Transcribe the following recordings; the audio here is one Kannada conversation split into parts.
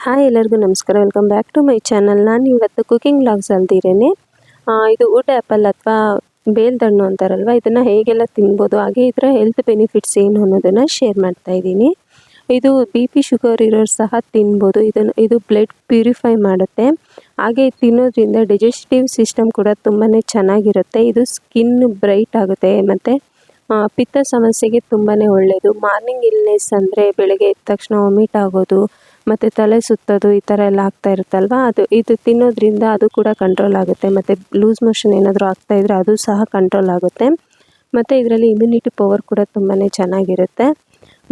ಹಾಯ್ ಎಲ್ಲರಿಗೂ ನಮಸ್ಕಾರ. Welcome back to my channel. ನಾನು ಇವತ್ತು ಕುಕಿಂಗ್ ವ್ಲಾಗ್ಸ್ ಅಲ್ದಿರೇನೆ ಇದು ವುಡ್ ಆ್ಯಪಲ್ ಅಥವಾ ಬೇಲ್ದಣ್ಣು ಅಂತಾರಲ್ವ, ಇದನ್ನು ಹೇಗೆಲ್ಲ ತಿನ್ಬೋದು, ಹಾಗೆ ಇದರ ಹೆಲ್ತ್ ಬೆನಿಫಿಟ್ಸ್ ಏನು ಅನ್ನೋದನ್ನು ಶೇರ್ ಮಾಡ್ತಾ ಇದ್ದೀನಿ. ಇದು BP ಶುಗರ್ ಇರೋರು ಸಹ ತಿನ್ಬೋದು. ಇದು ಬ್ಲಡ್ ಪ್ಯೂರಿಫೈ ಮಾಡುತ್ತೆ. ಹಾಗೆ ತಿನ್ನೋದ್ರಿಂದ ಡೈಜೆಸ್ಟಿವ್ ಸಿಸ್ಟಮ್ ಕೂಡ ತುಂಬಾ ಚೆನ್ನಾಗಿರುತ್ತೆ. ಇದು ಸ್ಕಿನ್ ಬ್ರೈಟ್ ಆಗುತ್ತೆ ಮತ್ತು ಪಿತ್ತ ಸಮಸ್ಯೆಗೆ ತುಂಬಾ ಒಳ್ಳೆಯದು. ಮಾರ್ನಿಂಗ್ ಇಲ್ನೆಸ್ ಅಂದರೆ ಬೆಳಗ್ಗೆ ಎದ್ದ ತಕ್ಷಣ ವಾಮಿಟ್ ಆಗೋದು ಮತ್ತು ತಲೆ ಸುತ್ತೋದು ಈ ಥರ ಎಲ್ಲ ಆಗ್ತಾ ಇರುತ್ತಲ್ವ, ಇದು ತಿನ್ನೋದ್ರಿಂದ ಅದು ಕೂಡ ಕಂಟ್ರೋಲ್ ಆಗುತ್ತೆ. ಮತ್ತು ಲೂಸ್ ಮೋಷನ್ ಏನಾದರೂ ಆಗ್ತಾಯಿದ್ರೆ ಅದು ಸಹ ಕಂಟ್ರೋಲ್ ಆಗುತ್ತೆ. ಮತ್ತು ಇದರಲ್ಲಿ ಇಮ್ಯುನಿಟಿ ಪವರ್ ಕೂಡ ತುಂಬಾ ಚೆನ್ನಾಗಿರುತ್ತೆ.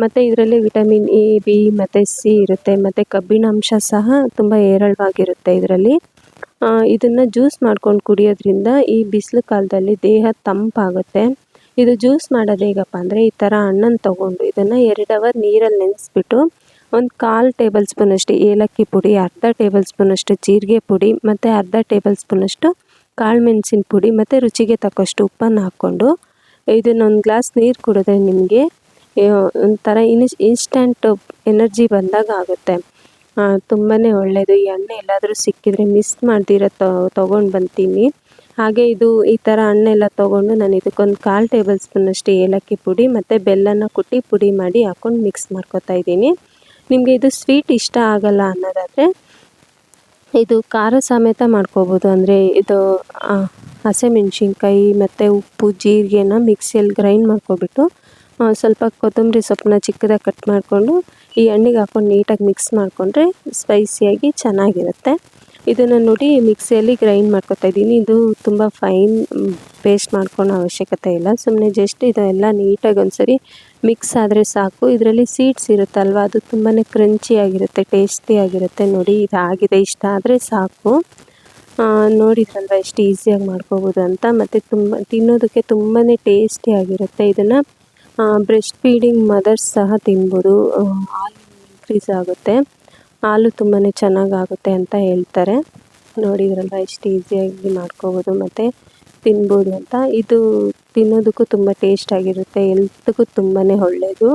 ಮತ್ತು ಇದರಲ್ಲಿ ವಿಟಮಿನ್ A, B ಮತ್ತು C ಇರುತ್ತೆ. ಮತ್ತು ಕಬ್ಬಿಣಾಂಶ ಸಹ ತುಂಬ ಹೇರಳವಾಗಿರುತ್ತೆ ಇದರಲ್ಲಿ. ಇದನ್ನು ಜ್ಯೂಸ್ ಮಾಡ್ಕೊಂಡು ಕುಡಿಯೋದ್ರಿಂದ ಈ ಬಿಸಿಲು ಕಾಲದಲ್ಲಿ ದೇಹ ತಂಪಾಗುತ್ತೆ. ಇದು ಜ್ಯೂಸ್ ಮಾಡೋದು ಹೇಗಪ್ಪ ಅಂದರೆ, ಈ ಥರ ಹಣ್ಣನ್ನು ತೊಗೊಂಡು ಇದನ್ನು 2 ಅವರ್ ನೀರಲ್ಲಿ ನೆನೆಸ್ಬಿಟ್ಟು ಒಂದು 1/4 ಟೇಬಲ್ ಸ್ಪೂನಷ್ಟು ಏಲಕ್ಕಿ ಪುಡಿ, ಅರ್ಧ ಟೇಬಲ್ ಸ್ಪೂನಷ್ಟು ಜೀರಿಗೆ ಪುಡಿ ಮತ್ತು ಅರ್ಧ ಟೇಬಲ್ ಸ್ಪೂನಷ್ಟು ಕಾಳು ಮೆಣಸಿನ ಪುಡಿ ಮತ್ತು ರುಚಿಗೆ ತಕ್ಕಷ್ಟು ಉಪ್ಪನ್ನು ಹಾಕ್ಕೊಂಡು ಇದನ್ನೊಂದು ಗ್ಲಾಸ್ ನೀರು ಕುಡಿದ್ರೆ ನಿಮಗೆ ಒಂಥರ ಇನ್ಸ್ಟಂಟ್ ಎನರ್ಜಿ ಬಂದಾಗ ಆಗುತ್ತೆ. ತುಂಬಾ ಒಳ್ಳೆಯದು. ಈ ಹಣ್ಣು ಎಲ್ಲಾದರೂ ಸಿಕ್ಕಿದರೆ ಮಿಸ್ ಮಾಡ್ದಿರ ತೊಗೊಂಡು ಬಂತೀನಿ. ಹಾಗೆ ಈ ಥರ ಹಣ್ಣೆಲ್ಲ ತೊಗೊಂಡು ನಾನು ಇದಕ್ಕೊಂದು 1/4 ಟೇಬಲ್ ಸ್ಪೂನಷ್ಟು ಏಲಕ್ಕಿ ಪುಡಿ ಮತ್ತು ಬೆಲ್ಲನ ಕುಟ್ಟಿ ಪುಡಿ ಮಾಡಿ ಹಾಕ್ಕೊಂಡು ಮಿಕ್ಸ್ ಮಾಡ್ಕೊತಾ ಇದ್ದೀನಿ. ನಿಮಗೆ ಇದು ಸ್ವೀಟ್ ಇಷ್ಟ ಆಗಲ್ಲ ಅನ್ನೋದಾದರೆ ಇದು ಖಾರ ಸಮೇತ ಮಾಡ್ಕೋಬೋದು. ಅಂದರೆ ಇದು ಹಸಿಮೆಣ್ಸಿನ್ಕಾಯಿ ಮತ್ತು ಉಪ್ಪು, ಜೀರಿಗೆನ ಮಿಕ್ಸಿಯಲ್ಲಿ ಗ್ರೈಂಡ್ ಮಾಡ್ಕೊಬಿಟ್ಟು ಸ್ವಲ್ಪ ಕೊತ್ತಂಬರಿ ಸೊಪ್ಪನ್ನ ಚಿಕ್ಕದಾಗಿ ಕಟ್ ಮಾಡಿಕೊಂಡು ಈ ಹಣ್ಣಿಗೆ ಹಾಕ್ಕೊಂಡು ನೀಟಾಗಿ ಮಿಕ್ಸ್ ಮಾಡಿಕೊಂಡ್ರೆ ಸ್ಪೈಸಿಯಾಗಿ ಚೆನ್ನಾಗಿರುತ್ತೆ. ಇದನ್ನು ನೋಡಿ ಮಿಕ್ಸಿಯಲ್ಲಿ ಗ್ರೈಂಡ್ ಮಾಡ್ಕೊತಾ ಇದ್ದೀನಿ. ಇದು ತುಂಬ ಫೈನ್ ಪೇಸ್ಟ್ ಮಾಡ್ಕೊಳೋ ಅವಶ್ಯಕತೆ ಇಲ್ಲ. ಸುಮ್ಮನೆ ಜಸ್ಟ್ ಇದೆಲ್ಲ ನೀಟಾಗಿ ಒಂದ್ಸರಿ ಮಿಕ್ಸ್ ಆದರೆ ಸಾಕು. ಇದರಲ್ಲಿ ಸೀಡ್ಸ್ ಇರುತ್ತಲ್ವ, ಅದು ತುಂಬಾ ಕ್ರಂಚಿಯಾಗಿರುತ್ತೆ, ಟೇಸ್ಟಿಯಾಗಿರುತ್ತೆ. ನೋಡಿ ಇದಾಗಿದೆ, ಇಷ್ಟ ಆದರೆ ಸಾಕು. ನೋಡಿದ್ರಲ್ವ ಎಷ್ಟು ಈಸಿಯಾಗಿ ಮಾಡ್ಕೋಬೋದು ಅಂತ. ಮತ್ತು ತಿನ್ನೋದಕ್ಕೆ ತುಂಬಾ ಟೇಸ್ಟಿಯಾಗಿರುತ್ತೆ. ಇದನ್ನು ಬ್ರೆಸ್ಟ್ ಫೀಡಿಂಗ್ ಮದರ್ಸ್ ಸಹ ತಿನ್ಬೋದು. ಹಾಲು ಇನ್ಕ್ರೀಸ್ ಆಗುತ್ತೆ, ಹಾಲು ತುಂಬಾ ಚೆನ್ನಾಗಾಗುತ್ತೆ ಅಂತ ಹೇಳ್ತಾರೆ. ನೋಡಿದ್ರಲ್ವ ಎಷ್ಟು ಈಸಿಯಾಗಿ ಮಾಡ್ಕೋಬೋದು ಮತ್ತು ತಿನ್ಬೋದು ಅಂತ. ಇದು ತಿನ್ನೋದಕ್ಕೂ ತುಂಬ ಟೇಸ್ಟಾಗಿರುತ್ತೆ, ಹೆಲ್ತ್ಗೂ ತುಂಬಾ ಒಳ್ಳೆಯದು.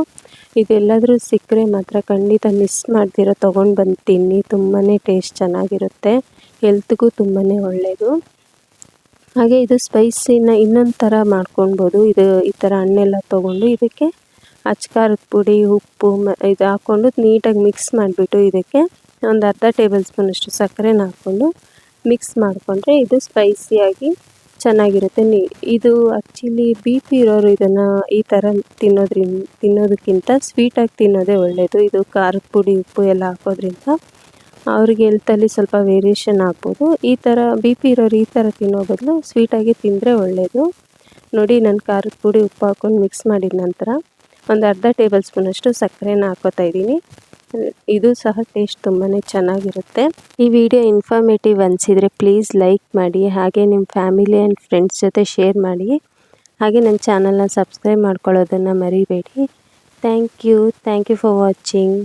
ಇದೆಲ್ಲಾದರೂ ಸಿಕ್ಕರೆ ಮಾತ್ರ ಖಂಡಿತ ಮಿಸ್ ಮಾಡ್ದಿರ ತೊಗೊಂಡು ಬಂದು ತಿನ್ನಿ. ತುಂಬಾ ಟೇಸ್ಟ್ ಚೆನ್ನಾಗಿರುತ್ತೆ, ಹೆಲ್ತ್ಗೂ ತುಂಬಾ ಒಳ್ಳೆಯದು. ಹಾಗೆ ಇದು ಸ್ಪೈಸಿನ ಇನ್ನೊಂದು ಥರ ಮಾಡ್ಕೊಳ್ಬೋದು. ಈ ಥರ ಹಣ್ಣೆಲ್ಲ ತೊಗೊಂಡು ಇದಕ್ಕೆ ಅಚ್ಕಾರದ ಪುಡಿ, ಉಪ್ಪು ಇದು ಹಾಕ್ಕೊಂಡು ನೀಟಾಗಿ ಮಿಕ್ಸ್ ಮಾಡಿಬಿಟ್ಟು ಇದಕ್ಕೆ ಒಂದು ಅರ್ಧ ಟೇಬಲ್ ಸ್ಪೂನಷ್ಟು ಸಕ್ಕರೆನ ಹಾಕ್ಕೊಂಡು ಮಿಕ್ಸ್ ಮಾಡಿಕೊಂಡ್ರೆ ಇದು ಸ್ಪೈಸಿಯಾಗಿ ಚೆನ್ನಾಗಿರುತ್ತೆ. ಇದು ಆ್ಯಕ್ಚುಲಿ BP ಇರೋರು ಇದನ್ನು ಈ ಥರ ತಿನ್ನೋದಕ್ಕಿಂತ ಸ್ವೀಟಾಗಿ ತಿನ್ನೋದೇ ಒಳ್ಳೆಯದು. ಇದು ಖಾರದ ಪುಡಿ, ಉಪ್ಪು ಎಲ್ಲ ಹಾಕೋದ್ರಿಂದ ಅವ್ರಿಗೆ ಹೆಲ್ತಲ್ಲಿ ಸ್ವಲ್ಪ ವೇರಿಯೇಷನ್ ಆಗ್ಬೋದು. ಈ ಥರ BP ಇರೋರು ಈ ಥರ ತಿನ್ನೋ ಬದಲು ಸ್ವೀಟಾಗಿ ತಿಂದರೆ ಒಳ್ಳೆಯದು. ನೋಡಿ, ನಾನು ಖಾರದ ಪುಡಿ, ಉಪ್ಪು ಹಾಕ್ಕೊಂಡು ಮಿಕ್ಸ್ ಮಾಡಿದ ನಂತರ ಒಂದು ಅರ್ಧ ಟೇಬಲ್ ಸ್ಪೂನಷ್ಟು ಸಕ್ಕರೆನ ಹಾಕ್ಕೋತಾ ಇದ್ದೀನಿ. ಇದು ಸಹ ಟೇಸ್ಟ್ ತುಂಬಾ ಚೆನ್ನಾಗಿರುತ್ತೆ. ಈ ವಿಡಿಯೋ ಇನ್ಫಾರ್ಮೇಟಿವ್ ಅನಿಸಿದರೆ ಪ್ಲೀಸ್ ಲೈಕ್ ಮಾಡಿ. ಹಾಗೆ ನಿಮ್ಮ ಫ್ಯಾಮಿಲಿ ಆ್ಯಂಡ್ ಫ್ರೆಂಡ್ಸ್ ಜೊತೆ ಶೇರ್ ಮಾಡಿ. ಹಾಗೆ ನನ್ನ ಚಾನಲ್ನ ಸಬ್ಸ್ಕ್ರೈಬ್ ಮಾಡ್ಕೊಳ್ಳೋದನ್ನು ಮರಿಬೇಡಿ. Thank you for watching.